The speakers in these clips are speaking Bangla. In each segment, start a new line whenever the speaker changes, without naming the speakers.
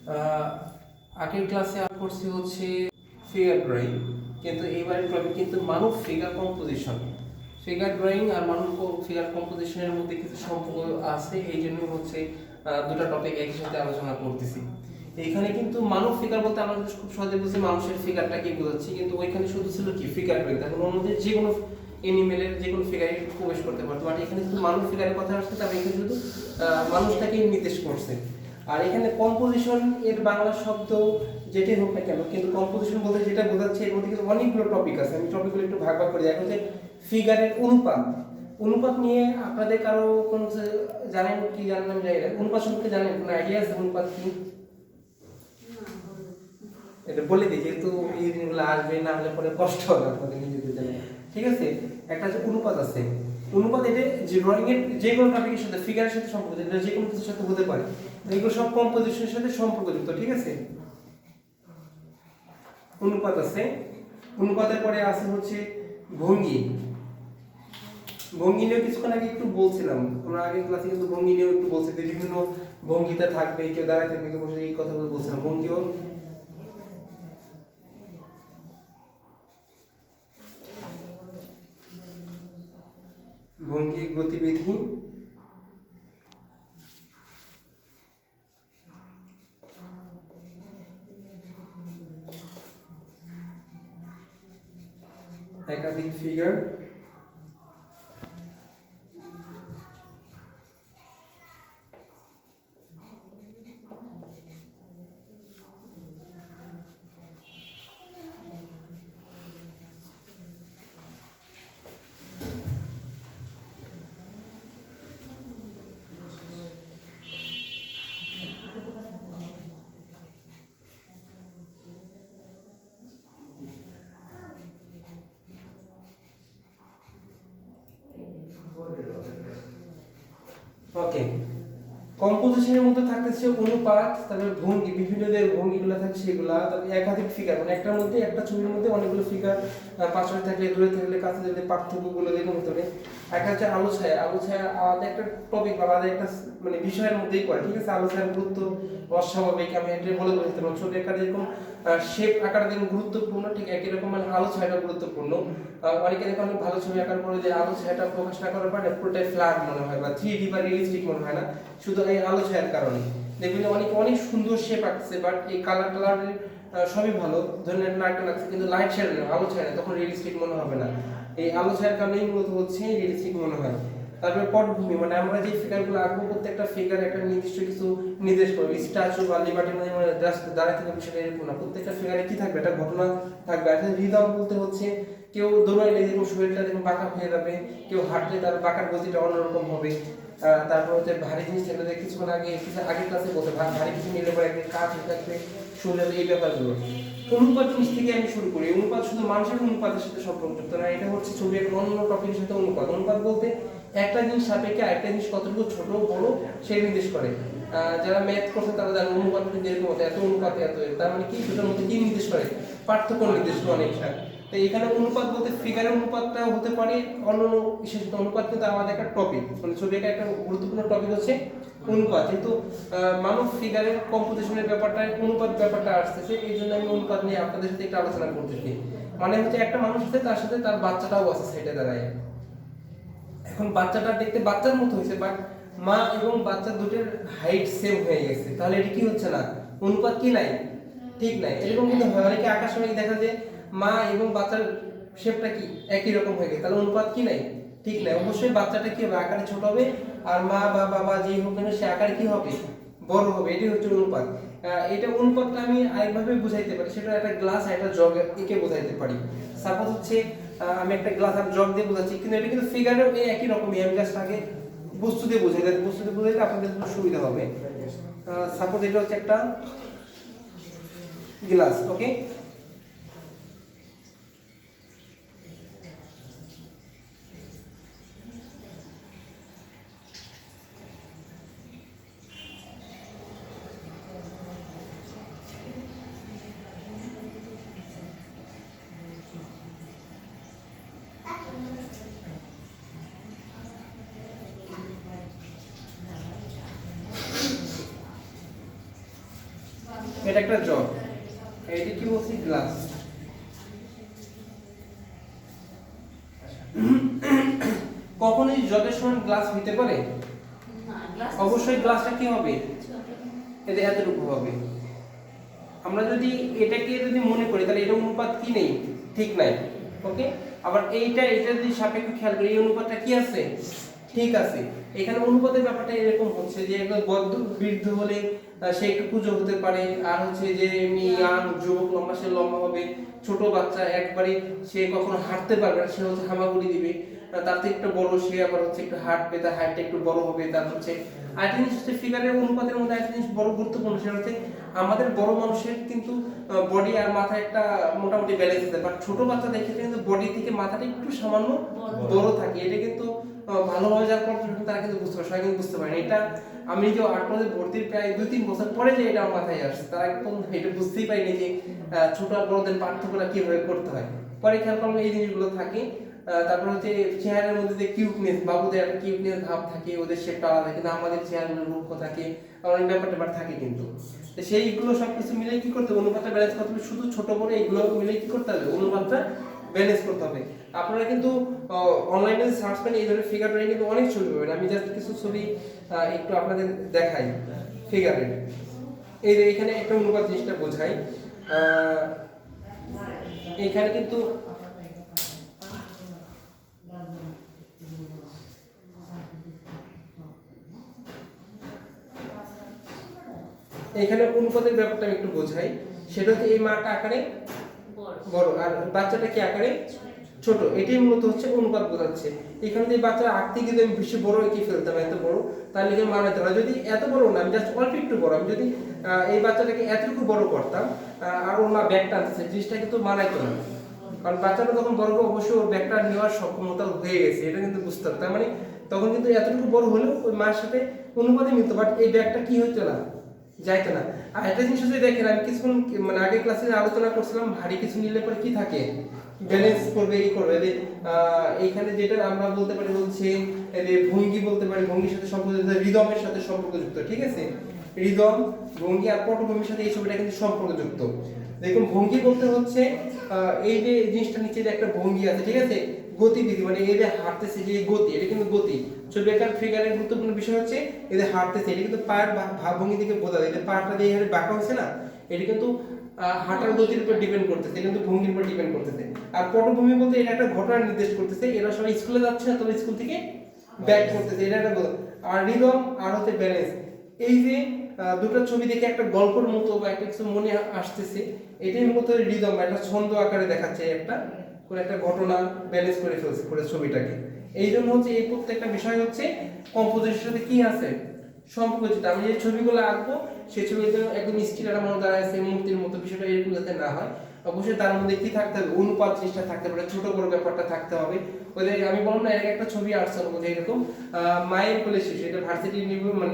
আহ, আগের ক্লাসে আমরা করছি হচ্ছে ফিগার ড্রয়িং, কিন্তু এইবারের টপিক কিন্তু মানব ফিগার কম্পোজিশন। ফিগার ড্রয়িং আর মানব ফিগার কম্পোজিশনের মধ্যে কিছু সম্পর্ক আছে, এই জন্য হচ্ছে দুটো টপিক একই সাথে আলোচনা করতেছি। এইখানে কিন্তু মানব ফিগার বলতে আমরা খুব সহজে বুঝি মানুষের ফিগারটা কি বোঝাচ্ছি, কিন্তু ওইখানে শুধু ছিল কি ফিগার ড্রয়িং। তখন অন্যদের যে কোনো এনিমেলের যে কোনো ফিগারে প্রবেশ করতে পারতো, বাট এখানে শুধু মানব ফিগারের কথা আসছে, তবে এখানে শুধু মানুষটাকে নির্দেশ করছে। আর এখানে কম্পোজিশন এর বাংলা শব্দ যেটাই হোক না কেন, কিন্তু কম্পোজিশন বলতে যেটা বোঝাচ্ছে এর মধ্যে কিন্তু অনেকগুলো টপিক আছে। আমি টপিকগুলো একটু ভাগ ভাগ করে দেখো যে ফিগারের অনুপাত। অনুপাত নিয়ে আপনাদের কারো কোনো জানেন কি জানেন আমি জানি না, অনুপাত সম্পর্কে জানেন কোনো আইডিয়া আছে অনুপাত কি? এটা বলে দিই, যেহেতু এই জিনিসগুলো আসবে, না হলে পরে কষ্ট হবে আপনাদের নিজেদের জন্য। ঠিক আছে, একটা হচ্ছে অনুপাত আছে। অনুপাত এটা যে ড্রয়িং এর যে কোনো টপিকের সাথে, ফিগারের সাথে সম্পর্ক, এটা যে কোনো কিছুর সাথে হতে পারে। এগুলো সব কম্পোজিশনের সাথে সম্পর্কযুক্ত। ঠিক আছে, অনুপাত আছে। অনুপাতের পরে আছে হচ্ছে ভঙ্গি। ভঙ্গি নিয়েও কিছুক্ষণ আগে একটু বলছিলাম, আমরা আগের ক্লাসে কিন্তু ভঙ্গি নিয়েও একটু বলছি যে বিভিন্ন ভঙ্গিতে থাকবে, কেউ দাঁড়ায় থাকবে, কেউ বসে, এই কথাগুলো বলছিলাম। ভঙ্গিও ভঙ্গি গতিবিধি, একাধিক ফিগার, ওকে। কম্পোজিশনের মধ্যে থাকতেছে অনুপাত, তারপরে ভঙ্গি, বিভিন্ন যে ভঙ্গিগুলো থাকে সেগুলা, তারপরে একাধিক ফিগার, মানে একটার মধ্যে, একটা ছবির মধ্যে অনেকগুলো ফিগার, পাশে থাকলে, দূরে থাকলে, কাছে থাকলে, পার্থক্যগুলো দেখুন ভিতরে। একটা হচ্ছে আলো ছায়া। আলো ছায়া আলাদা একটা টপিক, আলাদা একটা মানে বিষয়ের মধ্যেই পড়ে। ঠিক আছে, আলো ছায়ার গুরুত্ব অস্বাভাবিক, আমি এটা বলে বোঝাতে পারবো। ছবি আঁকা যেরকম শেপ আঁকাটা যেরকম গুরুত্বপূর্ণ, ঠিক একই রকম মানে আলো ছায়াটা গুরুত্বপূর্ণ। অনেকে দেখো অনেক ভালো ছবি আঁকার পরে যে আলো ছায়াটা প্রকাশ না করার পরে পুরোটাই ফ্ল্যাট মনে হয় বা 3D বা রিয়েলিস্টিক মনে হয় না, শুধু এই আলো ছায়ার কারণে। দেখবেন অনেক অনেক সুন্দর শেপ আঁকছে, বাট এই কালার টালারের সবই ভালো, ধরেন একটা নাটক লাগছে, কিন্তু লাইট ছাড়া না, আলো ছাড়া, তখন রিয়েলিস্টিক মনে হবে না। এই আলো ছায়ার কারণেই মূলত হচ্ছে রিয়েলিস্টিক মনে হয়। তারপরে পটভূমি, মানে আমরা যে ফিগারগুলো আঁকবো, প্রত্যেকটা ফিগার একটা নির্দিষ্ট কিছু নির্দেশ করবে। স্ট্যাচু বা লিবার্টি মানে জাস্ট দাঁড়ায় থাকা বিষয়টা এরকম না, প্রত্যেকটা ফিগারে কি থাকবে, একটা ঘটনা থাকবে। একটা হৃদয় বলতে হচ্ছে কেউ দৌড়াইলে যেরকম শরীরটা যেরকম বাঁকা হয়ে যাবে, কেউ হাঁটলে তার বাঁকার গতিটা অন্যরকম হবে। তারপর হচ্ছে ভারী জিনিস থাকলে, কিছুক্ষণ আগে আগের ক্লাসে বলতে ভারী কিছু নিলে পরে একদিন কাজ হয়ে থাকবে শরীরে, এই ব্যাপারগুলো। অনুপাত জিনিস থেকে আমি শুরু করি। অনুপাত শুধু মানুষের অনুপাতের সাথে সম্পর্কযুক্ত না, এটা হচ্ছে ছবি একটা অন্য টপিকের সাথে অনুপাত। অনুপাত বলতে একটা জিনিস সাপেক্ষে আরেকটা জিনিস কতটুকু ছোট বড় সেই নির্দেশ করে। যারা ম্যাথ করছে তারা জানেন অনুপাত কিন্তু এরকম হতো, এত অনুপাতে এত, তার মানে কি দুটোর মধ্যে কি নির্দেশ করে, পার্থক্য নির্দেশ করে অনেকটা। তো এখানে অনুপাত বলতে ফিগারের অনুপাতটাও হতে পারে, অন্য বিশেষ অনুপাত কিন্তু আমাদের একটা টপিক, মানে ছবি একটা গুরুত্বপূর্ণ টপিক হচ্ছে অনুপাত। যেহেতু মানব ফিগারের কম্পোজিশনের ব্যাপারটা, অনুপাত ব্যাপারটা আসতেছে, এই জন্য আমি অনুপাত নিয়ে আপনাদের সাথে একটু আলোচনা করতেছি। মানে হচ্ছে একটা মানুষ আছে, তার সাথে তার বাচ্চাটাও আছে সাইডে দাঁড়ায়। এখন বাচ্চাটা দেখতে বাচ্চার মতো হয়েছে, বাট মা এবং বাচ্চা দুটোর হাইট সেম হয়ে গেছে, তাহলে এটা কি হচ্ছে না, অনুপাত কি নাই, ঠিক নাই। এরকম কিন্তু হয়, অনেকে আঁকার সময় দেখা যায় মা এবং বাচ্চার শেপটা কি একই রকম হয়ে গেছে, তাহলে অনুপাত কি নাই, ঠিক নাই। অবশ্যই বাচ্চাটা কি হবে, আকারে ছোট হবে, আর মা বা বাবা যেই হোক না সে আকারে কি হবে, বড় হবে। এটাই হচ্ছে অনুপাত। এটা অনুপাতটা আমি আরেকভাবে বুঝাইতে পারি, সেটা একটা গ্লাস আর একটা জগ একে বোঝাইতে পারি। সাপোজ হচ্ছে আমি একটা গ্লাস আর জগ দিয়ে বোঝাচ্ছি, কিন্তু এটা কিন্তু ফিগারেও এই একই রকমই। আমি জাস্ট আগে বস্তু দিয়ে বোঝাই, বস্তু দিয়ে বোঝাইলে আপনাদের জন্য সুবিধা হবে। সাপোজ এটা হচ্ছে একটা গ্লাস, ওকে। এটা একটা জগ, এইটা কি বলছি গ্লাস। কখনোই জগের সমান গ্লাস হইতে পারে? অবশ্যই গ্লাসটা কি হবে, এটা এতটুকু হবে। আমরা যদি এটাকে যদি মনে করি তাহলে এটা অনুপাত কি নেই, ঠিক নাই, ওকে। আবার এটা যদি সাপেক্ষ খেয়াল করি, এই অনুপাতটা কি আছে, ঠিক আছে। এখানে অনুপাতের ব্যাপারটা এরকম হচ্ছে যে একদম বদ্ধ বৃদ্ধ হলে সে একটু পুজো হতে পারে, আর হচ্ছে যে ইয়াং যুবক লম্বা সে লম্বা হবে, ছোট বাচ্চা একবারে সে কখনো হাঁটতে পারবে না, সে হচ্ছে হামাগুড়ি দিবে। তার থেকে একটু বড় সে আবার হচ্ছে একটু হাঁটবে, তার হাইটটা একটু বড় হবে। তার হচ্ছে আরেকটা জিনিস হচ্ছে ফিগারের অনুপাতের মধ্যে একটা জিনিস বড় গুরুত্বপূর্ণ, সেটা হচ্ছে আমাদের বড় মানুষের কিন্তু বডি আর মাথা একটা মোটামুটি ব্যালেন্স আছে, বাট ছোট বাচ্চাদের ক্ষেত্রে কিন্তু বডি থেকে মাথাটা একটু সামান্য বড় থাকে। এটা কিন্তু ভালোভাবে যার পর তারা কিন্তু বুঝতে পারে, সবাই কিন্তু বুঝতে পারে না। এটা আমি যে 8 ক্লাসে ভর্তির প্রায় 2-3 বছর পরে যে এটা আমার মাথায় আসছে, তারা একদম এটা বুঝতেই পারিনি যে ছোট আর বড়দের পার্থক্যটা কিভাবে করতে হয়। পরে খেয়াল করলাম এই জিনিসগুলো থাকে। তারপর হচ্ছে চেহারার মধ্যে যে কিউটনেস, বাবুদের একটা কিউটনেস ভাব থাকে, ওদের শেপটা আলাদা, কিন্তু আমাদের চেহারার রূপ থাকে, অনেক ব্যাপার থাকে কিন্তু। তো সেইগুলো সবকিছু মিলে কি করতে হবে, অনুপাতটা ব্যালেন্স করতে হবে। শুধু ছোট বড় এইগুলো মিলে কি করতে হবে, অনুপাতটা ব্যালেন্স করতে হবে। আপনারা কিন্তু অনলাইনে সার্চ করেন এই ধরনের ফিগার ড্রয়িং কিন্তু অনেক ছবি পাবেন। আমি জাস্ট কিছু ছবি একটু আপনাদের দেখাই ফিগারের। এই যে এখানে একটা অনুপাত জিনিসটা বোঝাই। এখানে কিন্তু এখানে অনুপাতের ব্যাপারটা আমি একটু বোঝাই। সেটা হচ্ছে এই মাটা আকারে বড় আর বাচ্চাটা কি আকারে ছোট, এটাই মূলত হচ্ছে অনুপাত বোঝাচ্ছে। এখানে যে বাচ্চা আঁকতে গিয়ে আমি বেশি বড় এঁকে ফেলতাম, এত বড়, তাহলে কি মানাইতে না। যদি এত বড় না, আমি জাস্ট অল্প একটু বড়, আমি যদি এই বাচ্চাটাকে এতটুকু বড় করতাম আর ওর মা ব্যাগটা আনতেছে, জিনিসটা কিন্তু মানাইতো না। কারণ বাচ্চাটা তখন বড় হবে, অবশ্যই ওর ব্যাগটা নেওয়ার সক্ষমতা হয়ে গেছে, এটা কিন্তু বুঝতে হবে। তার মানে তখন কিন্তু এতটুকু বড় হলেও ওই মায়ের সাথে অনুপাতে মিলতো, বাট এই ব্যাগটা কি হতো না, যাইতো না। আর একটা জিনিস যদি দেখেন, আমি কিছুক্ষণ মানে আগে ক্লাসে আলোচনা করছিলাম, ভারী কিছু নিলে পরে কি থাকে, ব্যালেন্স করবে, এই করবে। এইখানে যেটা আমরা বলতে পারি হচ্ছে ভঙ্গি বলতে পারি, ভঙ্গির সাথে সম্পর্কিত, রিদমের সাথে সম্পর্কযুক্ত, ঠিক আছে। রিদম, ভঙ্গি আর পটভূমির সাথে এই ছবিটা কিন্তু সম্পর্কযুক্ত। দেখুন ভঙ্গি বলতে হচ্ছে এই যে জিনিসটা নিচে যে একটা ভঙ্গি আছে, ঠিক আছে, গতিবিধি, মানে এই যে হাঁটতেছে যে গতি, এটা কিন্তু গতি। ছবি আঁকার ফিগারের গুরুত্বপূর্ণ বিষয় হচ্ছে এই যে হাঁটতেছে, এটা কিন্তু পায়ের ভাবভঙ্গি থেকে বোঝা যায়। পাটা দিয়ে এখানে বাঁকা হচ্ছে না, এটা কিন্তু হাঁটার গতির উপর ডিপেন্ড করতেছে, কিন্তু ভঙ্গির উপর ডিপেন্ড করতেছে। আর পটভূমি বলতে এটা একটা ঘটনা নির্দেশ করতেছে, এরা সবাই স্কুলে যাচ্ছে না, তবে স্কুল থেকে ব্যাক করতেছে, এটা একটা। আর রিদম আর হচ্ছে ব্যালেন্স, এই যে দুটো ছবি দেখে একটা গল্পের মতো বা একটা কিছু মনে আসতেছে, এটাই মূলত রিদম, একটা ছন্দ আকারে দেখাচ্ছে, একটা কোন একটা ঘটনা ব্যালেন্স করে ফেলছে করে ছবিটাকে। এই জন্য হচ্ছে এই প্রত্যেকটা বিষয় হচ্ছে কম্পোজিশনের সাথে কি আছে সম্পর্কিত। আমি যে ছবিগুলো আঁকবো সেই ছবিতে একদম স্থির একটা মনে দাঁড়ায় আছে মূর্তির মতো, বিষয়টা এরকম যাতে না হয়, অবশ্যই তার মধ্যে কি থাকতে হবে, অনুপাত জিনিসটা থাকতে পারে, ছোট বড় ব্যাপারটা থাকতে হবে। ওই যে আমি বললাম না, একটা ছবি আসছে ওর মধ্যে এরকম মায়ের কোলে শিশু, এটা ভার্সিটি মানে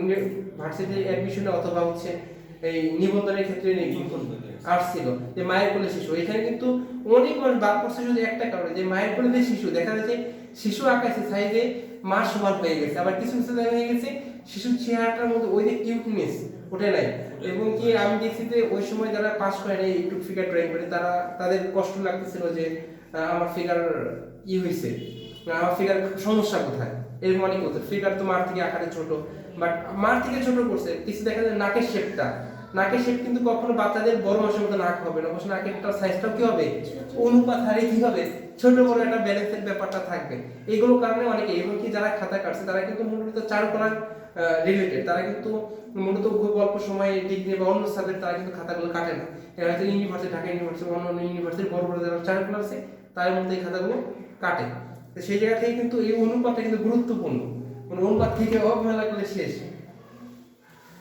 ভার্সিটি অ্যাডমিশনে অথবা হচ্ছে এই নিবন্ধনের ক্ষেত্রে আসছিল যে মায়ের কোলে শিশু। এখানে কিন্তু অনেক মানুষ বাদ পড়ছে শুধু একটা কারণে, যে মায়ের কোলে যে শিশু, দেখা যাচ্ছে শিশু আকাশে সাইজে মার সমান হয়ে গেছে, আবার কিছু কিছু দেখা হয়ে গেছে শিশুর চেহারাটার মধ্যে ওই যে কিউটনেস ওঠে নাই। এবং কি আমি দেখছি যে ওই সময় যারা পাস করে নাই একটু ফিগার ড্রয়িং করে, তারা তাদের কষ্ট লাগতেছিল যে আমার ফিগার হয়েছে, আমার ফিগার সমস্যা কোথায়, এরকম অনেক হতো। ফিগার তো মার থেকে আকারে ছোট, বাট মার থেকে ছোট করছে কিছু, দেখা যায় নাকের শেপটা, নাকের শেপ কিন্তু কখনো বাচ্চাদের বড় মাসের মতো নাক হবে না, অবশ্য নাকের সাইজটাও কি হবে, অনুপাত হারে কি হবে, ছোট বড় একটা ব্যালেন্সের ব্যাপারটা থাকবে। এইগুলো কারণে অনেকে, এবং কি যারা খাতা কাটছে তারা কিন্তু মূলত চারুকলার রিলেটেড, তারা কিন্তু মূলত খুব অল্প সময়ে ডিগ্রি বা অন্য সাবজেক্ট তারা কিন্তু খাতাগুলো কাটে না। এরা হয়তো ইউনিভার্সিটি, ঢাকা ইউনিভার্সিটি, অন্য ইউনিভার্সিটি বড় বড় যারা চারুকলা আছে তার মধ্যে এই খাতাগুলো কাটে। তো সেই জায়গা থেকে কিন্তু এই অনুপাতটা কিন্তু গুরুত্বপূর্ণ, মানে অনুপাত থেকে অবহেলা করলে শেষ।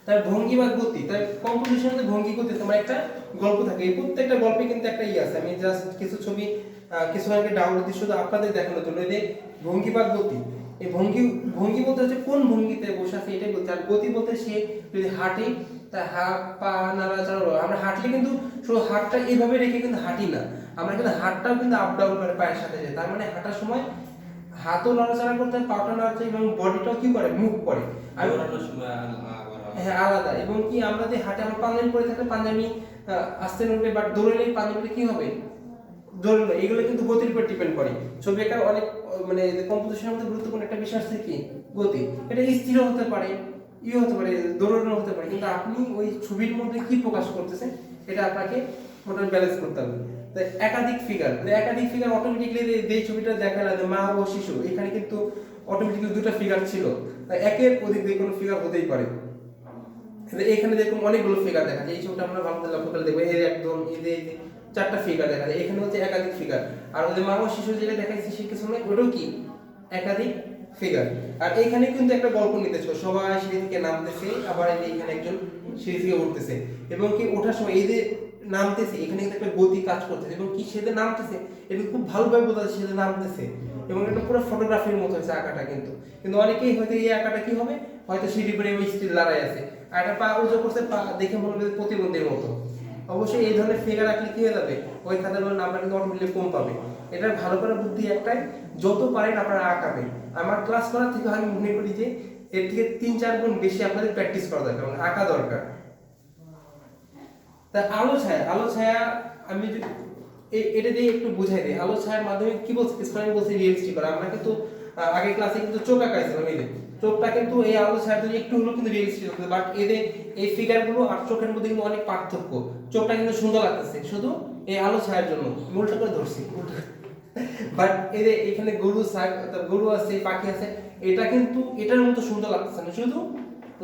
তার ভঙ্গি বা গতি, তার কম্পোজিশনে ভঙ্গি গতি তোমার একটা গল্প থাকে, এই প্রত্যেকটা গল্পে কিন্তু একটা আছে। আমি জাস্ট কিছু ছবি কিছু আগে ডাউনলোড দিয়ে শুধু আপনাদের দেখানোর জন্য, এই যে ভঙ্গি বা গতি, এই ভঙ্গি ভঙ্গি বলতে হচ্ছে কোন ভঙ্গিতে বসে আছে এটাই বলতে, আর গতি বলতে সে যদি হাঁটে তার হাত পা নাড়াচাড়া, আমরা হাঁটলে কিন্তু শুধু হাতটা এইভাবে রেখে কিন্তু হাঁটি না, আমরা কিন্তু হাতটাও কিন্তু আপ ডাউন করে পায়ের সাথে যায়, তার মানে হাঁটার সময় হাতও নড়াচড়া করতে হয়, পাটা নড়াচড়া এবং বডিটাও কি করে মুভ করে। আমি হ্যাঁ আলাদা, এবং কি আমরা যে হাঁটে আমরা পাঞ্জাবি পরে থাকলে পাঞ্জাবি আস্তে নড়বে, বাট দৌড়ালে পাঞ্জাবিটা কি হবে, দৌড়ানো। এগুলো কিন্তু গতির উপর ডিপেন্ড করে। ছবি আঁকার অনেক মানে কম্পোজিশনের মধ্যে গুরুত্বপূর্ণ একটা বিষয় আছে কি গতি। এটা স্থির হতে পারে, হতে পারে, দৌড়ানো হতে পারে, কিন্তু আপনি ওই ছবির মধ্যে কি প্রকাশ করতেছেন এটা আপনাকে মোটামুটি ব্যালেন্স করতে হবে। তো একাধিক ফিগার, একাধিক ফিগার অটোমেটিকলি যে ছবিটা দেখালাম মা ও শিশু, এখানে কিন্তু অটোমেটিকলি দুটো ফিগার ছিল, একের অধিক যে কোনো ফিগার হতেই পারে। এখানে দেখুন অনেকগুলো ফিগার দেখা যায়, এই ছবিটা আমরা ভালো করে লক্ষ্য করে দেখবো, এর একদম এই যে চারটা ফিগার দেখা যায়, এখানে হচ্ছে একাধিক ফিগার। আর ওই যে মা ও শিশু যেটা দেখাইছি শিক্ষা সময় ওটাও কি একাধিক ফিগার। আর এখানে কিন্তু একটা গল্প নিতেছে, সবাই সিঁড়ি থেকে নামতেছে, আবার এই যে এখানে একজন সিঁড়ি থেকে উঠতেছে, এবং কি ওঠার সময় এই যে নামতেছে এখানে কিন্তু একটা গতি কাজ করতেছে, এবং কি সে যে নামতেছে এটা খুব ভালোভাবে বোঝা যাচ্ছে, সে যে নামতেছে, এবং এটা পুরো ফটোগ্রাফির মতো হচ্ছে আঁকাটা। কিন্তু কিন্তু অনেকেই হয়তো এই আঁকাটা কি হবে, হয়তো সিঁড়ি করে ওই স্টিল দাঁড়ায় আছে, আর একটা পা উঁচু করছে, পা দেখে মনে হবে প্রতিবন্ধীর মতো। অবশ্যই এই ধরনের ফিগার আঁকলে কি হয়ে যাবে, ওই খাতার নাম্বার কিন্তু অটোমেটিকলি কম পাবে। এটার ভালো করার বুদ্ধি একটাই, যত পারেন আপনারা আঁকাবেন। আমার ক্লাস করার থেকে আমি মনে করি যে এর থেকে 3-4 গুণ বেশি আপনাদের প্র্যাকটিস করা দরকার, মানে আঁকা দরকার। তা আলো ছায়া, আলো ছায়া আমি এটা দিয়ে একটু বুঝাই দিই। আলো ছায়ার মাধ্যমে কি বলছি, আমি বলছি রিয়েলিস্টিক করা। আমরা কিন্তু আগের ক্লাসে কিন্তু চোখ আঁকাইছিলাম, এই যে চোখটা কিন্তু এই আলো ছায়ার জন্য একটু হলো কিন্তু রিয়েলিস্টিক হচ্ছে, বাট এদের এই ফিগারগুলো আর চোখের মধ্যে কিন্তু অনেক পার্থক্য। চোখটা কিন্তু সুন্দর লাগতেছে শুধু এই আলো ছায়ার জন্য, উল্টা করে ধরছি বাট এদের এখানে গরু আছে, পাখি আছে, এটা কিন্তু এটার মতো সুন্দর লাগতেছে না, শুধু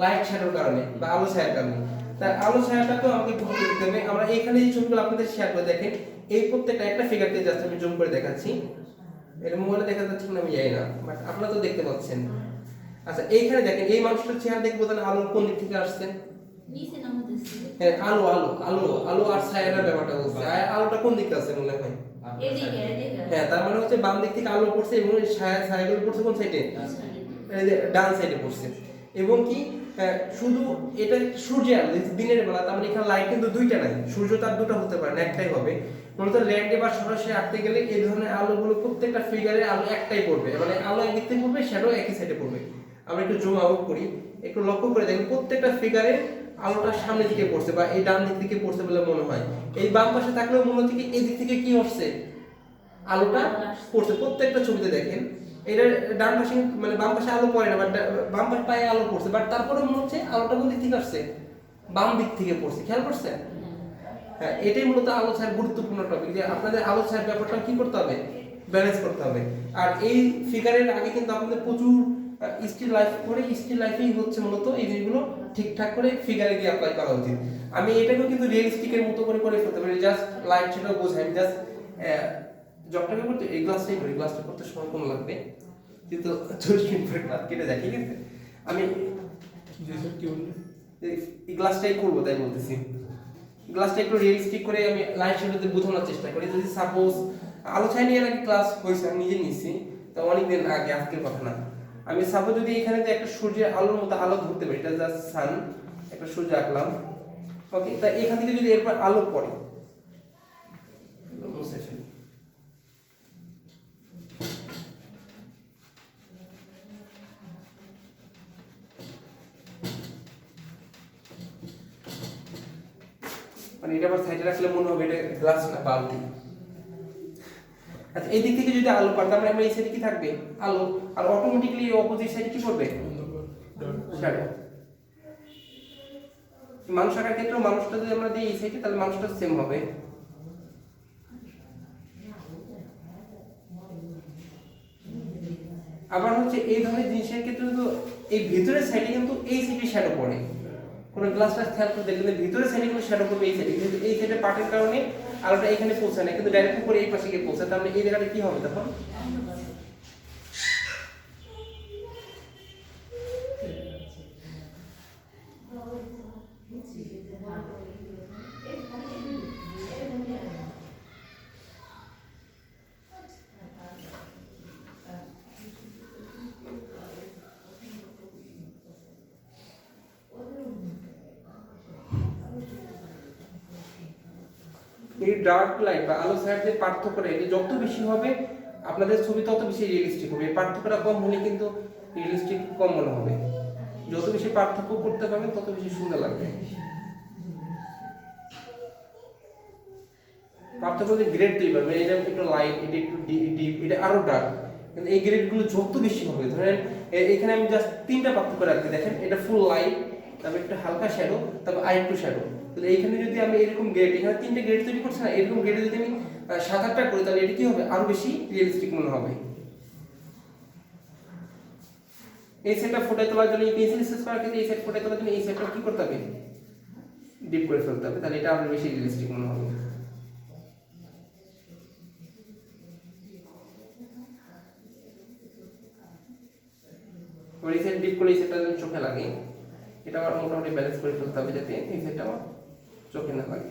লাইট শ্যাডোর কারণে বা আলো ছায়ার কারণে। তাই আলো ছায়াটাকেও আমাকে গুরুত্ব দিতে হবে। আমরা এখানে যে ছবিগুলো আপনাদের শেয়ার করে দেখেন, এই প্রত্যেকটা একটা ফিগারকে জাস্ট আমি জুম করে দেখাচ্ছি, এটা মোবাইলে দেখা যাচ্ছে কিনা আমি জানি না, বাট আপনারা তো দেখতে পাচ্ছেন। আচ্ছা এইখানে দেখেন, এই মানুষটার চেহারা দেখে বোঝেন আলোর কোন দিক থেকে আসছে। হ্যাঁ আলো আলো আলো আলো আর ছায়ার ব্যাপারটা বলছে, আলোটা কোন দিকে আছে মনে হয়, হ্যাঁ তার মানে হচ্ছে বাম দিক থেকে আলো পড়ছে, এবং ছায়াগুলো পড়ছে কোন সাইডে, এই যে ডান সাইডে পড়ছে। এবং কি শুধু এটা সূর্যের আলো দিনের বেলা, তার মানে এখানে লাইট কিন্তু দুইটা নাই, সূর্য তার দুটো হতে পারে না, একটাই হবে। মূলত ল্যান্ডে বা সরাসরি আঁকতে গেলে এই ধরনের আলোগুলো প্রত্যেকটা ফিগারে আলো একটাই পড়বে, মানে আলো একদিক থেকে পড়বে, শ্যাডো একই সাইডে পড়বে। আমরা একটু জুম আউট করি, একটু লক্ষ্য করে দেখুন প্রত্যেকটা ফিগারে আলোটা সামনের দিকে পড়ছে বা এই ডান দিক থেকে পড়ছে বলে মনে হয়। এই বাম পাশে থাকলেও মূলত থেকে এই দিক থেকে কি হচ্ছে, আলোটা পড়ছে। প্রত্যেকটা ছবিতে দেখেন এটা ডান পাশে মানে বাম পাশে আলো পড়ে না, বাট বাম পাশে পায়ে আলো পড়ছে, বাট তারপরে মনে হচ্ছে আলোটা কোন দিক থেকে আসছে, বাম দিক থেকে পড়ছে। খেয়াল করছেন? হ্যাঁ এটাই মূলত আলো ছায়ার গুরুত্বপূর্ণ টপিক, যে আপনাদের আলো ছায়ার ব্যাপারটা কি করতে হবে, ব্যালেন্স করতে হবে। আর এই ফিগারের আগে কিন্তু আপনাদের প্রচুর স্টিল লাইফ করে, স্টিল লাইফেই হচ্ছে মূলত এই জিনিসগুলো ঠিকঠাক করে ফিগারে গিয়ে অ্যাপ্লাই করা উচিত। আমি এটাকেও কিন্তু রিয়েলিস্টিকের মতো করে করে ফেলতে পারি, জাস্ট লাইট সেটাও বোঝাই, আমি জাস্ট জবটাকে করতে এই গ্লাসটাই করি, গ্লাসটা করতে সময় কম লাগবে, কিন্তু 40 মিনিট পরে ক্লাস কেটে যায়, ঠিক আছে? আমি এই গ্লাসটাই করবো তাই বলতেছি। গ্লাসটা একটু রিয়েলিস্টিক করে আমি লাইট শেডোতে বোঝানোর চেষ্টা করি। যদি সাপোজ আলোচনা নিয়ে নাকি ক্লাস হয়েছে, আমি নিজে নিয়েছি, তো অনেকদিন আগে, আজকের কথা না। আমি সাপোজ যদি এখানে একটা সূর্যের আলোর মতো আলো ধরতে পারি, এটা জাস্ট সান, একটা সূর্য আঁকলাম, ওকে, তা এখান থেকে যদি এরপর আলো পড়ে, মুছে ফেলি, মানে এটা আবার সাইডে রাখলে মনে হবে এটা গ্লাস না বালতি। আচ্ছা এই দিক থেকে যদি আলো পড়ে, তার মানে এই সাইডে কি থাকবে, আলো, আর অটোমেটিক্যালি অপোজিট সাইডে কি করবে, শ্যাডো। মানুষ আঁকার ক্ষেত্রে মানুষটা যদি আমরা দিই এই সাইডে, তাহলে মানুষটা সেম হবে। আবার হচ্ছে এই ধরনের জিনিসের ক্ষেত্রে কিন্তু এই ভিতরের সাইডে কিন্তু এই সাইডে শ্যাডো পড়ে, কোন গ্লাসটা খেয়াল করে দেখলে ভিতরের সাইডে কিন্তু শ্যাডো পড়বে এই সাইডে, কিন্তু এই সাইডে পাটের কারণে আলোটা এখানে পৌঁছায় না, কিন্তু ডাইরেক্ট উপরে এই পাশে গিয়ে পৌঁছায়, তাহলে এই জায়গাটা কি হবে তখন, এই ডার্ক লাইট বা আলো ছায়ার যে পার্থক্যটা এটা যত বেশি হবে আপনাদের ছবি তত বেশি রিয়েলিস্টিক হবে। এই পার্থক্যটা কম হলে কিন্তু রিয়েলিস্টিক কম মনে হবে। যত বেশি পার্থক্য করতে পারবেন তত বেশি সুন্দর লাগবে। পার্থক্য যে গ্রেড তৈরি করবেন, এটা একটু লাইট, এটা একটু ডিপ, এটা আরো ডার্ক, কিন্তু এই গ্রেডগুলো যত বেশি হবে, ধরেন এখানে আমি জাস্ট 3টা পার্থক্য রাখছি, দেখেন এটা ফুল লাইট, তারপর একটু হালকা শ্যাডো, তারপর আর একটু শ্যাডো। তাহলে এইখানে যদি আমি এরকম গ্রেড, এখানে 3টে গ্রেড তৈরি করছি না, এরকম গ্রেডে যদি আমি 7-8টা করি, তাহলে এটা কি হবে, আরো বেশি রিয়েলিস্টিক মনে হবে। এই সেটটা ফুটে তোলার জন্য, এই পেন্সিল স্কেচ করার ক্ষেত্রে এই সেট ফুটে তোলার জন্য এই সেটটা কি করতে হবে, ডিপ করে ফেলতে হবে, তাহলে এটা আরো বেশি রিয়েলিস্টিক মনে হবে। ওই সেট ডিপ করে এই সেটটা যেন চোখে লাগে, এটা আমার মোটামুটি ব্যালেন্স করে ফেলতে হবে যাতে এই সেটটা আমার চোখে না লাগে।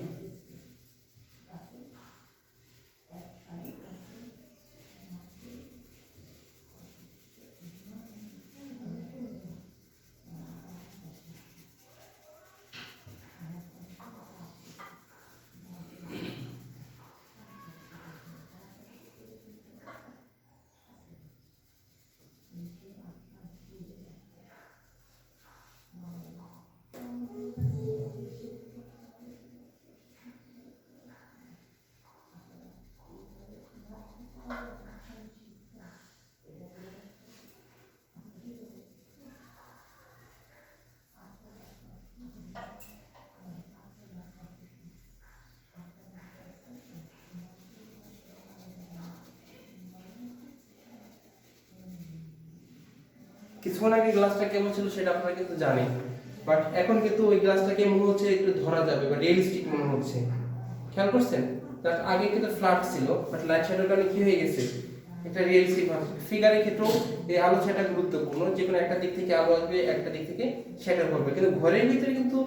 কিছুক্ষণ আগে গ্লাসটা কেমন ছিল সেটা আপনারা কিন্তু জানেন, বাট এখন কিন্তু ওই গ্লাসটাকে মনে হচ্ছে একটু ধরা যাবে বা রিয়েলিস্টিক মনে হচ্ছে। খেয়াল করছেন? তার আগে কিন্তু ফ্ল্যাট ছিল, বাট লাইট শ্যাডোর কারণে কি হয়ে গেছে, এটা রিয়েলিস্টিক হবে। ফিগারের ক্ষেত্রেও এই আলো শ্যাডো গুরুত্বপূর্ণ, যে কোনো একটা দিক থেকে আলো আসবে, একটা দিক থেকে শ্যাডো করবে, কিন্তু ঘরের ভিতরে কিন্তু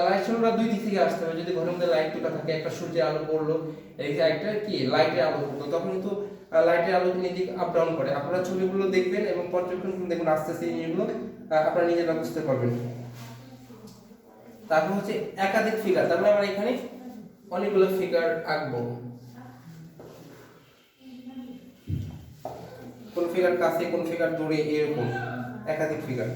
লাইট শ্যাডোটা দুই দিক থেকে আসতে হবে। যদি ঘরের মধ্যে লাইট দুটো থাকে, একটা সূর্যের আলো পড়লো, এই যে একটা কি লাইটের আলো পড়লো, তখন কিন্তু লাইটের আলো এদিক আপ ডাউন করে। আপনারা ছবিগুলো দেখবেন এবং পর্যবেক্ষণ দেখুন, আস্তে আস্তে জিনিসগুলো আপনারা নিজেরা বুঝতে পারবেন। তারপর হচ্ছে একাধিক ফিগার, তারপরে আমরা এখানে অনেকগুলো ফিগার আঁকবো। কোন ফিগার কাছে, কোন ফিগার দূরে, এরকম একাধিক ফিগার।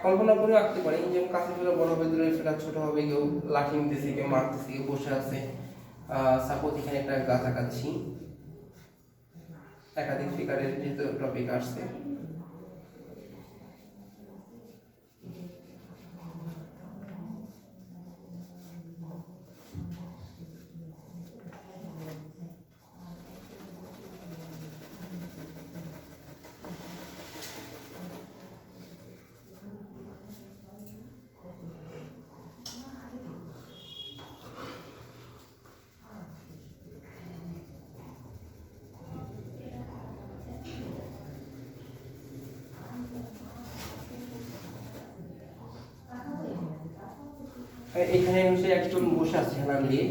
কল্পনা করে আঁকতে পারি, যেমন কাছে ফিগার বড় হবে, দূরের ফিগার ছোট হবে, কেউ লাঠি নিতেছে, কেউ মারতেছে, কেউ বসে আছে। সাপোজ এখানে একটা গাছ আঁকাচ্ছি, একাধিক ফিগারের যেহেতু টপিক আসছে। এখানে হচ্ছে একজন বসে আছে হেলান দিয়ে,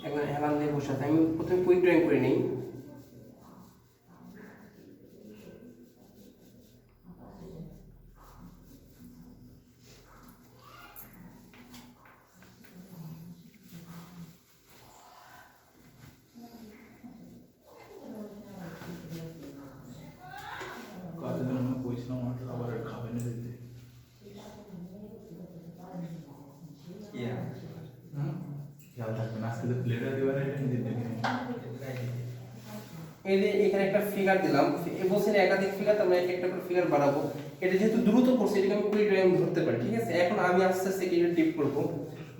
একজন হেলান দিয়ে বসে আছে। আমি প্রথমে কুইক ড্রয়িং করে নিই। এই যে এখানে একটা ফিগার দিলাম, বলছেন একাধিক ফিগার, তার মানে একটা করে ফিগার বাড়াবো। এটা যেহেতু দ্রুত করছে, এটাকে আমি কুইক ড্রয়িং ধরতে পারি, ঠিক আছে। এখন আমি আস্তে আস্তে এটা টিপ করবো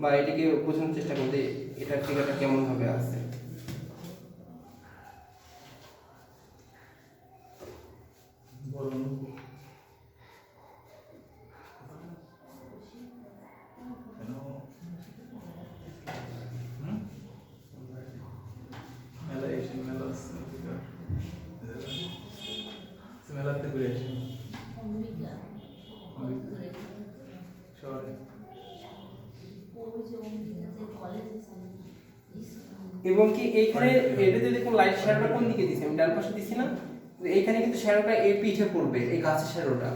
বা এটাকে বোঝানোর চেষ্টা করতে, এটা ফিগারটা কেমন ভাবে আসছে।
মেলাতে ঘুরে আসি শহরে।
এবং কি এইখানে এটাতে দেখুন লাইট শ্যাডোটা কোন দিকে দিছি, আমি ডান পাশে দিছি না, তো এইখানে কিন্তু শ্যাডোটা এই পিঠে পড়বে, এই গাছের শ্যাডোটা।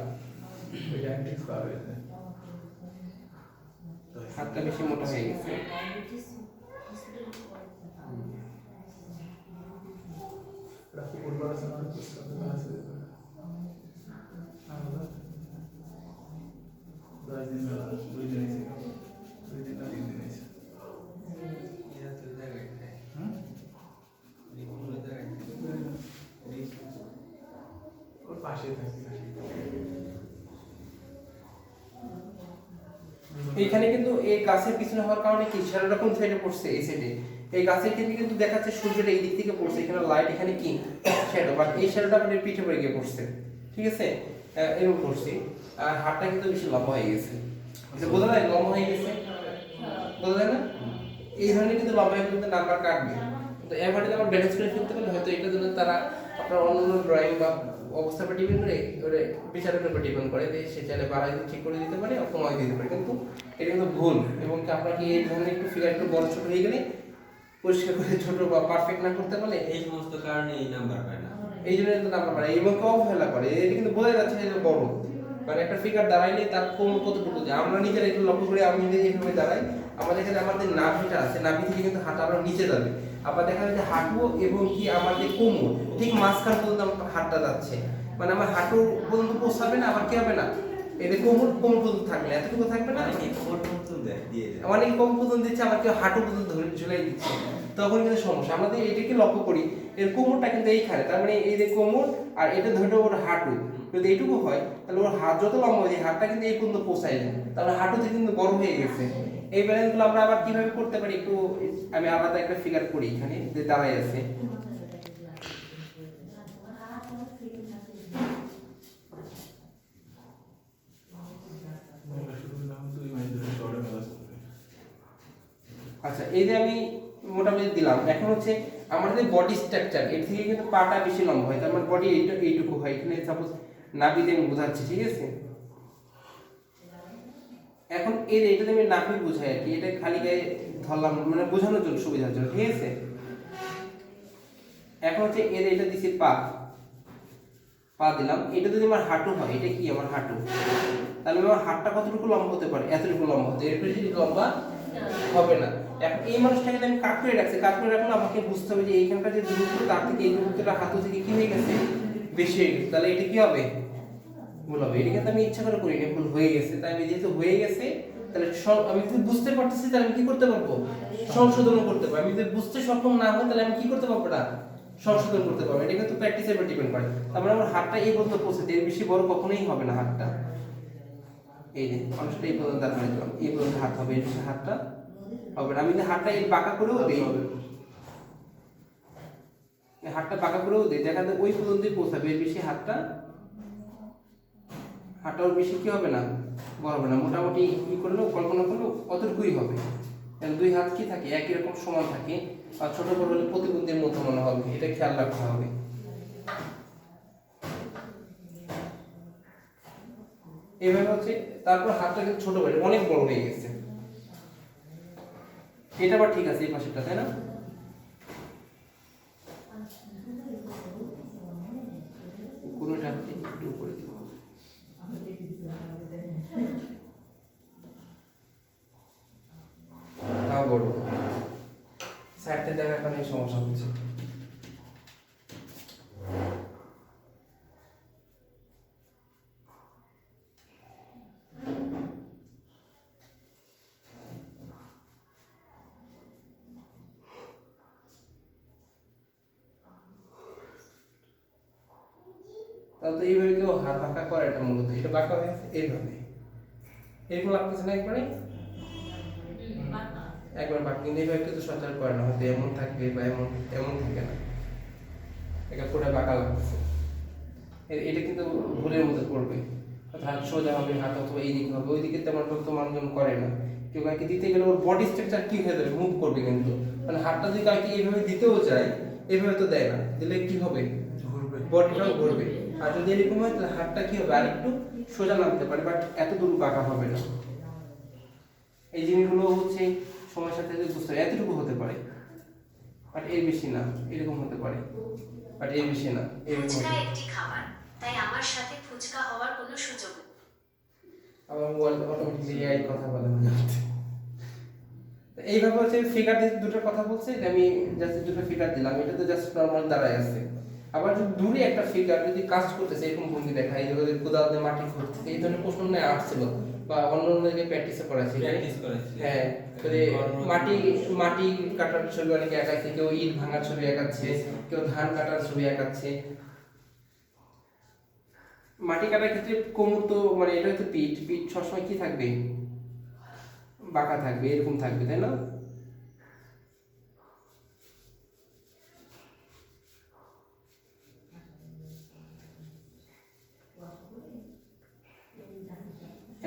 হাতটা বেশি মোটা হয়ে গেছে। এইখানে কিন্তু এই গাছের পিছনে হওয়ার কারণে কি শ্যাডোটা কোন সাইডে পড়ছে, এই সাইডে। এই গাছের ক্ষেত্রে কিন্তু দেখাচ্ছে সূর্যটা এই দিক থেকে পড়ছে, এখানে লাইট, এখানে কি শ্যাডো, বাট এই শ্যাডোটা আমাদের পিঠে পড়ে গিয়ে পড়ছে, ঠিক আছে, এরকম করছি। আর হাতটা কিন্তু বেশি লম্বা হয়ে গেছে, এটা বোঝা যায় লম্বা হয়ে গেছে, বোঝা যায় না? এই ধরনের কিন্তু লম্বা হয়ে কিন্তু নাম্বার কাটবে। তো এভাবে আমার ব্যালেন্স করে ফেলতে পারলে হয়তো এটার জন্য তারা আপনার অন্য ড্রয়িং বা অবস্থার উপর ডিপেন্ড করে, ওরে বিচারের উপর ডিপেন্ড করে যে সে চাইলে বাড়াই ঠিক করে দিতে পারে, কমাই দিতে পারে, কিন্তু এটা কিন্তু ভুল। এবং আপনাকে এই ধরনের একটু ফিগার একটু বড় ছোট হয়ে গেলে পরিষ্কার করে ছোট বা পারফেক্ট না করতে পারলে
এই সমস্ত কারণে এই নাম্বার পায় না,
এই জন্য কিন্তু নাম্বার পায় এবং অবহেলা করে। এটা কিন্তু বোঝা যাচ্ছে যে বড়, মানে একটা ফিগার দাঁড়াইলে তার কোমর কতটুকু যায়। আমরা নিজেরা একটু লক্ষ্য করে, আমি নিজে এইভাবে দাঁড়াই, আমাদের এখানে আমাদের নাভিটা আছে, নাভি থেকে কিন্তু হাঁটা আরো নিচে যাবে, আবার দেখা যাচ্ছে হাঁটু এবং কি আমাদের কোমর ঠিক মাঝখান পর্যন্ত আমার হাতটা যাচ্ছে, মানে আমার হাঁটু পর্যন্ত পৌঁছাবে না, আবার কি হবে না, এই যে কোমর কোমর পর্যন্ত থাকবে, এতটুকু থাকবে না,
অনেকে কোমর পর্যন্ত দিয়ে দেয়,
অনেক কম পর্যন্ত দিচ্ছে, আবার কেউ হাঁটু পর্যন্ত ধরে ঝুলাই দিচ্ছে, তখন কিন্তু সমস্যা। আমরা যদি এটাকে লক্ষ্য করি, এর কোমরটা কিন্তু এইখানে, তার মানে এই যে কোমর আর এটা ধরে ওর হাঁটু, যদি এইটুকু হয় তাহলে ওর হাত যত লম্বা হয় হাতটা কিন্তু এই পর্যন্ত পৌঁছায় যায়, তাহলে হাঁটুতে কিন্তু বড় হয়ে গেছে। এই ব্যালেন্সগুলো আমরা আবার কিভাবে করতে পারি, একটু আমি আলাদা একটা ফিগার করি, এখানে যে দাঁড়াই আছে, আচ্ছা এই যে আমি মোটামুটি দিলাম। এখন হচ্ছে আমাদের বডি স্ট্রাকচার, এর থেকে কিন্তু পাটা বেশি লম্বা হয়, তার মানে বডি এইটুকু হয়, এখানে সাপোজ নাভিতে আমি বোঝাচ্ছি, ঠিক আছে। এখন এইটাতে আমি নাভি বোঝাই আর কি, এটা খালি গায়ে ধরলাম মানে বোঝানোর জন্য, সুবিধার জন্য, ঠিক আছে। এখন হচ্ছে এটা দিছি পা, পা দিলাম, এটা যদি আমার হাঁটু হয়, এটা কি আমার হাঁটু, তাহলে আমার হাতটা কতটুকু লম্বা হতে পারে, এতটুকু লম্বা হতে, এর বেশি লম্বা হবে না। এখন এই মানুষটাকে আমি কাট করে রাখছি, কাট করে রাখলে আমাকে বুঝতে হবে যে এইখানকার যে দূরত্ব তার থেকে এই দূরত্বটা হাঁটু থেকে কি হয়ে গেছে, বেশি হয়ে গেছে, তাহলে এটা কি হবে, ভুল হবে। এটা কিন্তু আমি ইচ্ছা করে করিনি, ভুল হয়ে গেছে, তাই আমি যেহেতু হয়ে গেছে তাহলে আমি যদি বুঝতে পারতেছি তাহলে আমি কি করতে পারবো, সংশোধন করতে পারবো। আমি যদি বুঝতে সক্ষম না হই তাহলে আমি কি করতে পারবো না, সংশোধন করতে পারবো। এটা কিন্তু প্র্যাকটিসের উপর ডিপেন্ড করে। তারপরে আমার হাতটা এই পর্যন্ত পৌঁছাতে, এর বেশি বড় কখনোই হবে না হাতটা। এই যে মানুষটা এই পর্যন্ত দাঁড়ানো দিলাম, এই পর্যন্ত হাত হবে, এর বেশি হাতটা হবে না। আমি যদি হাতটা এই বাঁকা করেও দিই, হাতটা বাঁকা করেও দিই, দেখা যায় ওই পর্যন্তই পৌঁছাবে, এর বেশি হাতটা হাঁটাও বেশি কি হবে না, বড় হবে না। মোটামুটি কি করলেও কল্পনা করলেও অতটুকুই হবে। দুই হাত কি থাকে, একই রকম সমান থাকে, আর ছোট বড় হলে প্রতিবন্ধীর মতো মনে হবে, এটা খেয়াল রাখতে হবে। এইভাবে হচ্ছে, তারপর হাতটা কিন্তু ছোট হয়ে অনেক বড় হয়ে গেছে, এটা আবার ঠিক আছে এই পাশেরটা, তাই না? কোনোটা একটু করে দিব, তাও বড় সাইডটা দেখার কারণে সমস্যা হচ্ছে। তাহলে এইভাবে কেউ হাত বাঁকা করে, এটা মূলত এটা বাঁকা হয়েছে এইভাবে, এরকম লাগতেছে না একবারে, একবার বাঁকা, কিন্তু এইভাবে কিন্তু সচল করে না, হয়তো এমন থাকবে বা এমন এমন থাকে না, এটা পুরো বাঁকা লাগতেছে, এটা কিন্তু ভুলের মধ্যে পড়বে। হাত সোজা হবে, হাত অথবা এই দিকে হবে, ওই দিকে তেমন তো মানুষজন করে না। কেউ কাউকে দিতে গেলে ওর বডি স্ট্রাকচার কি হয়ে যাবে, মুভ করবে, কিন্তু মানে হাতটা যদি কাউকে এইভাবে দিতেও চায়, এইভাবে তো দেয় না, দিলে কি হবে, বডিটাও ঘুরবে। আর যদি এরকম হয় তাহলে হাতটা কি হবে, আর একটু সোজা নামতে পারে, বাট এত দূর বাঁকা হবে না। এই জিনিসগুলো হচ্ছে সময়ের সাথে বুঝতে হবে, এতটুকু হতে পারে। বাট এর বেশি না, এরকম হতে পারে, বাট এর বেশি না, এরকম
ফুচকা
হতে
একটি খাবার, তাই আমার সাথে ফুচকা হওয়ার কোনো সুযোগ নেই।
আমার মোবাইল অটোমেটিকলি এআই কথা বলে মনে হচ্ছে। তো এইভাবে হচ্ছে ফিগার দিয়ে দুটো কথা বলছে, যে আমি জাস্ট দুটো ফিগার দিলাম, এটা তো জাস্ট নর্মাল দাঁড়ায় আছে। আবার যদি দূরে একটা ফিগার যদি কাজ করতেছে এরকম ভঙ্গি দেখায়, যে কোদালে মাটি খুঁড়তেছে, এই ধরনের প্রশ্ন নিয়ে আসছিল বা অন্য অন্য জায়গায় প্র্যাকটিসে করাইছে।
প্র্যাকটিস করেছি।
হ্যাঁ, যদি মাটি মাটি কাটার ছবি অনেকে আঁকাইছে, কেউ ইট ভাঙার ছবি আঁকাচ্ছে, কেউ ধান কাটার ছবি আঁকাচ্ছে। মাটি কাটার ক্ষেত্রে কোমর তো মানে এটা হচ্ছে পিঠ, পিঠ সবসময় কি থাকবে, বাঁকা থাকবে, এরকম থাকবে, তাই না?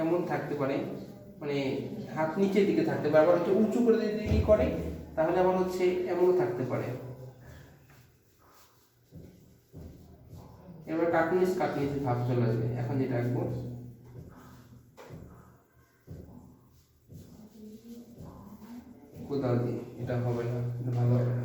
এমন থাকতে পারে, মানে হাত নিচের দিকে থাকতে পারে, আবার হচ্ছে উঁচু করে যদি ই করে তাহলে আবার হচ্ছে এমনও থাকতে পারে। এবার কাটনিস কাটনিস ভাব চলে আসবে। এখন যেটা আঁকবো, কোদাল দিয়ে, এটা হবে না, এটা ভালো হবে না।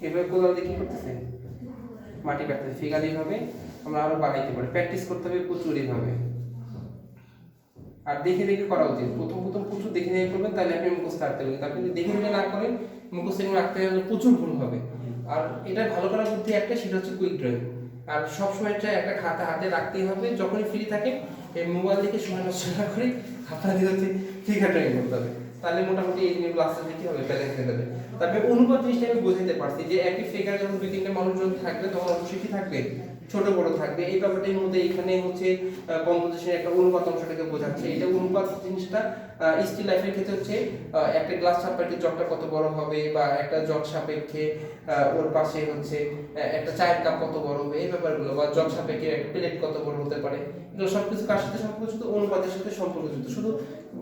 এবার কোদাল দিয়ে কি করতেছে, মাটি কাটতেছে। ফিগার এইভাবে আমরা আরো বাড়াইতে পারি, প্র্যাকটিস করতে হবে প্রচুর এইভাবে। আর দেখে দেখে করা উচিত, প্রথম প্রথম প্রচুর দেখে দেখে করবেন, তাহলে আপনি মুখস্থ রাখতে পারবেন। আপনি যদি দেখে দেখে না করেন, মুখস্থ রাখতে গেলে প্রচুর ভুল হবে। আর এটা ভালো করার বুদ্ধি একটা, সেটা হচ্ছে কুইক ড্রয়িং। আর সবসময় একটা খাতা হাতে রাখতেই হবে, যখনই ফ্রি থাকে এই মোবাইল দেখে সময় নষ্ট না করে আপনাদের হচ্ছে ফিগার ড্রয়িং করতে হবে। তাহলে মোটামুটি এই জিনিসগুলো আস্তে আস্তে কি হবে, ব্যালেন্স হয়ে যাবে। তারপরে অনুপাত জিনিসটা আমি বোঝাতে পারছি, যে একই ফিগার যখন দুই তিনটে মানুষজন থাকবে তখন অবশ্যই কি থাকবে, ছোট বড় থাকবে। এই ব্যাপারটির মধ্যে এখানে হচ্ছে কম্পোজিশনের একটা অনুপাত অংশটাকে বোঝাচ্ছে। এটা অনুপাত জিনিসটা স্টিল লাইফের ক্ষেত্রে হচ্ছে একটা গ্লাস সাপেক্ষে জগটা কত বড় হবে, বা একটা জগ সাপেক্ষে ওর পাশে হচ্ছে একটা চায়ের কাপ কত বড় হবে, এই ব্যাপারগুলো, বা জগ সাপেক্ষে একটা প্লেট কত বড় হতে পারে, এগুলো সবকিছু কার সাথে সম্পর্কযুক্ত, অনুপাতের সাথে সম্পর্কযুক্ত। শুধু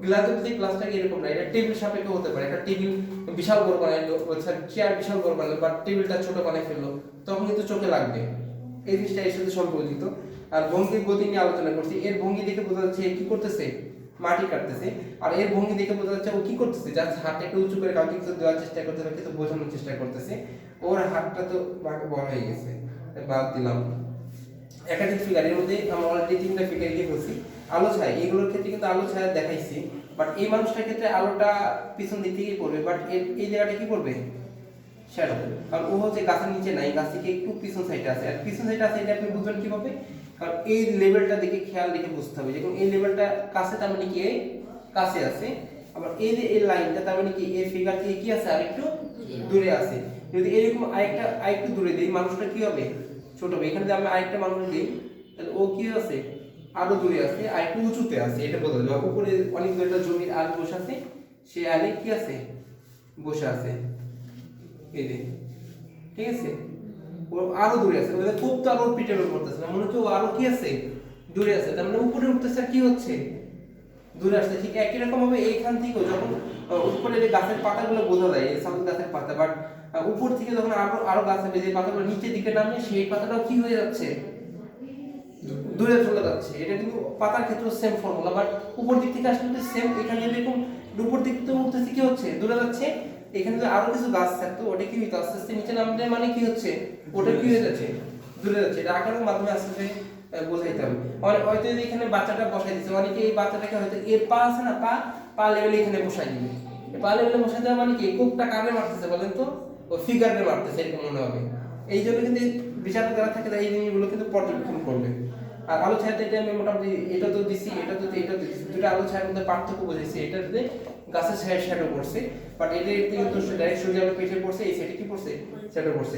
গ্লাসের যে গ্লাসটাকে এরকম না, এটা টেবিল সাপেক্ষে হতে পারে। একটা টেবিল বিশাল বড় বানাইলো, চেয়ার বিশাল বড় বানালো, বা টেবিলটা ছোট বানাই ফেললো, তখন কিন্তু চোখে লাগবে। এই জিনিসটা এর সাথে সম্পর্কিত। আর ভঙ্গির গতি নিয়ে আলোচনা করছি। এর ভঙ্গি দেখে বোঝা যাচ্ছে কি করতেছে, মাটি কাটতেছে। আর এর ভঙ্গি দেখে বোঝা যাচ্ছে ও কি করতেছে, জাস্ট হাতটা একটু উঁচু করে কাউকে কিছু দেওয়ার চেষ্টা করতেছে, কিছু বোঝানোর চেষ্টা করতেছে। ওর হাতটা তো বড় হয়ে গেছে, বাদ দিলাম। একাধিক ফিগার, এর মধ্যে আমরা অলরেডি তিনটা ফিগার দিয়ে বলছি। আলো ছায়া, এইগুলোর ক্ষেত্রে কিন্তু আলো ছায়া দেখাইছি, বাট এই মানুষটার ক্ষেত্রে আলোটা পিছন দিক থেকেই পড়বে, বাট এই জায়গাটা কি করবে, শ্যাডো। কারণ ও হচ্ছে গাছের নিচে নাই, গাছ থেকে একটু পিছন সাইডে আছে। আর পিছন সাইডে আছে এটা আপনি বুঝবেন কিভাবে, কারণ এই লেভেলটা দেখে খেয়াল রেখে বুঝতে হবে। যখন এই লেভেলটা কাছে, তার মানে কি এই কাছে আছে। আবার এই যে এই লাইনটা, তার মানে কি এই ফিগার থেকে কি আছে, আরেকটু দূরে আছে। যদি এরকম আরেকটু দূরে দিই, মানুষটা কি হবে, ছোট হবে। এখানে যদি আমি আরেকটা মানুষ দিই, তাহলে ও কি আছে, আরো দূরে আছে, আরেকটু উঁচুতে আছে। এটা বোঝা যাবে। উপরে অনেক একটা জমির আল বসে আছে, সে আলে কি আছে, বসে আছে, এই যে, ঠিক আছে। ও আরো দূরে আছে, ওদের খুব তো আলোর পিঠের উপর পড়তেছে না, মনে হচ্ছে ও আরো কি আছে, দূরে আছে। তার মানে উপরে উঠতেছে, আর কি হচ্ছে, দূরে আসছে। ঠিক একই রকম ভাবে এইখান থেকেও যখন উপরে যে গাছের পাতাগুলো বোঝা যায়, এই সব গাছের পাতা, বাট উপর থেকে যখন আরো আরো গাছ হবে, যে পাতাগুলো নিচের দিকে নামে, সেই পাতাটাও কি হয়ে যাচ্ছে, দূরে চলে যাচ্ছে। এটা কিন্তু পাতার ক্ষেত্রে সেম ফর্মুলা, বাট উপর দিক থেকে আসলে সেম। এখানে এরকম উপর দিক থেকে উঠতেছে, কি হচ্ছে, দূরে যাচ্ছে। এখানে যে আরো কিছু গাছ থাকতো, ওটা কি হইতো, আস্তে আস্তে নিচে নামলে, মানে কি হচ্ছে, ওটা কি হয়ে যাচ্ছে, দূরে যাচ্ছে। এটা আঁকানোর মাধ্যমে আস্তে আস্তে বোঝাইতে হবে। হয়তো এখানে বাচ্চাটা বসাই দিচ্ছে, অনেকে এই বাচ্চাটাকে হয়তো এর পা আছে না, পা লেভেলে এখানে বসাই দিবে। পা লেভেলে বসাই দেওয়া মানে কি, কোপটা কারে মারতেছে বলেন তো, ও ফিগারে মারতেছে, এরকম মনে হবে। এই জন্য কিন্তু বিচারক যারা থাকে, এই জিনিসগুলো কিন্তু পর্যবেক্ষণ করবে। আর আলো ছায়াতে এটা আমি মোটামুটি এটা তো দিছি, এটা তো দিছি, দুটো আলো ছায়ার মধ্যে পার্থক্য বুঝেছি। এটাতে গাছের ছায়া শ্যাডো পড়ছে, বাট এদের কিন্তু ডাইরেক্ট সূর্য আলো পেছনে পড়ছে, এই সাইডে কি পড়ছে, শ্যাডো পড়ছে।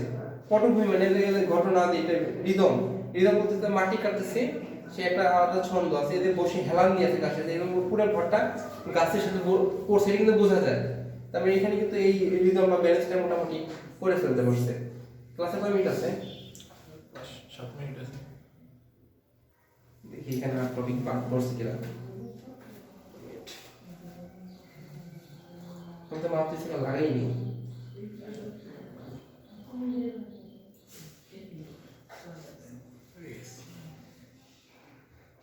পটভূমি মানে ঘটনা দিয়ে, এটা রিদম বলতে তো মাটি কাটতেছে, সে একটা আলাদা ছন্দ আছে। এদের বসে হেলান দিয়ে আছে গাছের, এবং পুরো ঘরটা গাছের সাথে পড়ছে, এটা কিন্তু বোঝা যায়। তারপরে এখানে কিন্তু এই রিদম বা ব্যালেন্সটা মোটামুটি করে ফেলতে পারছে। ক্লাসে কয় মিনিট আছে,
7 মিনিট আছে।
দেখি এখানে টপিক পার্ট করছি কিনা। আমি তো মাপতে লাগাইনি।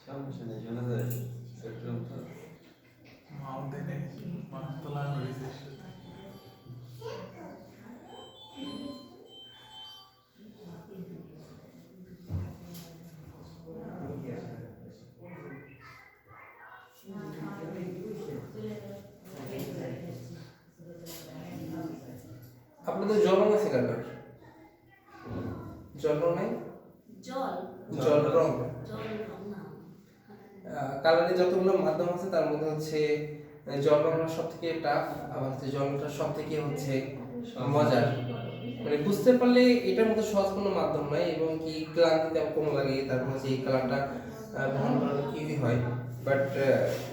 সমস্যা নেই, শোনা যায়। স্পেকট্রাম তো
মাউন্টেনে মাছ তোলা হয়েছে
আপনাদের জল রং আছে কালার? জল রং নাই?
জল
জল রং
জল রং না
কালারের যতগুলো মাধ্যম আছে তার মধ্যে হচ্ছে জল রংটা সব থেকে টাফ, আবার হচ্ছে জলটা সব থেকে হচ্ছে মজার। মানে বুঝতে পারলে এটার মধ্যে সহজ কোনো মাধ্যম নাই, এবং কি ক্লান্তিতে কম লাগে, তারপর হচ্ছে এই কালারটা বহন করা ইজি হয়। বাট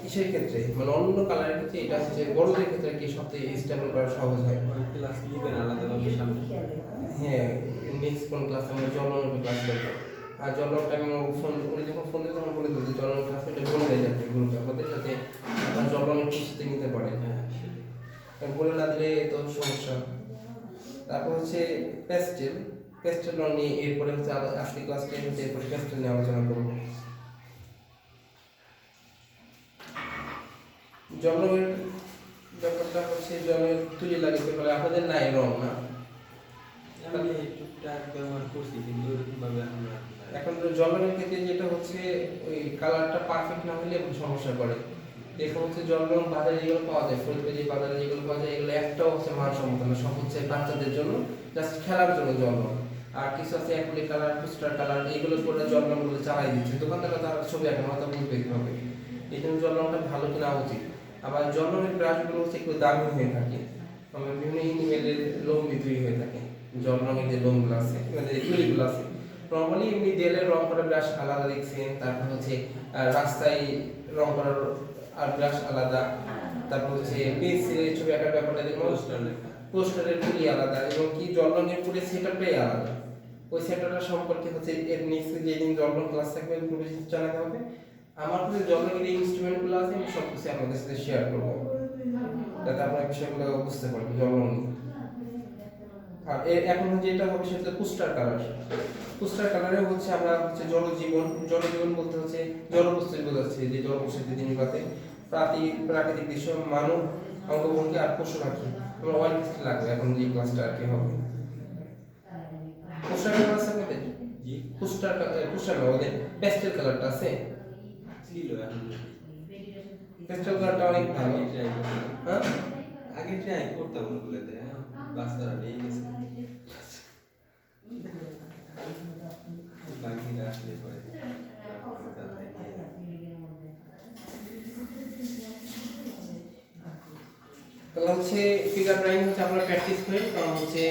ইসের ক্ষেত্রে মানে অন্য কালারের ক্ষেত্রে এটা হচ্ছে বড়দের ক্ষেত্রে কি সব থেকে স্টেবল করা সহজ হয়।
ক্লাস নিবেন আলাদাভাবে সামনে।
হ্যাঁ, নেক্সট কোন ক্লাস আমরা জলরঙের ক্লাস করবো। আর জলরঙটা আমি ফোন উনি যখন ফোন দিতে তখন বলে দিল যে জলরঙের ক্লাস এটা বলে দেয় যাতে গ্রুপে আমাদের সাথে আপনার জলরঙের প্রস্তুতি নিতে পারে। বলে না দিলে তো সমস্যা। তারপর হচ্ছে পেস্টেল, পেস্টেল রং নিয়ে এরপরে হচ্ছে আজকে ক্লাস 10 হচ্ছে এরপরে পেস্টেল নিয়ে আলোচনা করবো। জলরঙের ব্যাপারটা হচ্ছে জলের তুলি লাগিতে পারে, আপনাদের নাই রং না?
আমি টুকটাক ব্যবহার করছি কিন্তু ওরকম ভাবে এখন আর নাই।
এখন তো জলরঙের ক্ষেত্রে যেটা হচ্ছে ওই কালারটা পারফেক্ট না হলে সমস্যা করে। দেখো হচ্ছে জলরং বাজারে যেগুলো পাওয়া যায়, ফরিদপুরে বাজারে যেগুলো পাওয়া যায় এগুলো একটাও হচ্ছে মানসম্মত না, সব হচ্ছে বাচ্চাদের জন্য, জাস্ট খেলার জন্য জলরং। আর কিছু আছে অ্যাক্রিলিক কালার, পোস্টার কালার, এইগুলো করে জলরংগুলো চালাই দিচ্ছে দোকানদাররা, তার ছবি আঁকানো হয়তো বুঝবে কিভাবে। এই জন্য জলরংটা ভালো কিনা উচিত। আবার জলরঙের ব্রাশগুলো হচ্ছে একটু দামি হয়ে থাকে, আমরা বিভিন্ন ইমেলের লোম তৈরি হয়ে থাকে। জলরঙের যে লোমগুলো আছে মানে যে তুলিগুলো আছে, নর্মালি এমনি দেয়ালের রং করা ব্রাশ আলাদা দেখছেন, তারপর হচ্ছে রাস্তায় রং করার আর ব্রাশ আলাদা, তারপর হচ্ছে পেন্সিলের ছবি আঁকার ব্যাপারটা যেমন
পোস্টার লেখা।
পোস্টারের তুলি আলাদা, এবং কি জলরঙের পুরো সেটআপটাই আলাদা। ওই সেটআপটা সম্পর্কে হচ্ছে এর নেক্সট যেদিন জলরং ক্লাস থাকবে গ্রুপে জানাতে হবে। আমার কাছে জলরঙের এই ইনস্ট্রুমেন্টগুলো আছে, আমি সব কিছু আপনাদের সাথে শেয়ার করবো, যাতে আপনারা বিষয়গুলো বুঝতে পারবেন জলরং নিয়ে। আর এখন যেটা হবে সেটা হচ্ছে পোস্টার কালার। পোস্টার কালারে হচ্ছে আমরা হচ্ছে জলজীবন, জলজীবন বলতে হচ্ছে জলবস্তুই বোঝাচ্ছে, যে জলবস্তুতে জিনিসপাতে প্রাকৃতিক দৃশ্য, মানব অঙ্গভঙ্গি আর পশু পাখি। আমরা ওয়াইড লাগবে এখন যে ক্লাসটা আর কি হবে। পোস্টার কালার আছে আপনাদের?
জি
পোস্টার পোস্টার না, ওদের পেস্টেল কালারটা আছে।
ছিল এখন
পেস্টেল কালারটা অনেক ভালো।
আগে ট্রাই করতাম।
হ্যাঁ,
আগে ট্রাই করতাম ওগুলোতে, বাচ্চারা নিয়ে গেছে। বাকিরা আসলে পরে
তাহলে হচ্ছে ফিগার ড্রয়িং হচ্ছে আপনারা প্র্যাকটিস করেন, কারণ হচ্ছে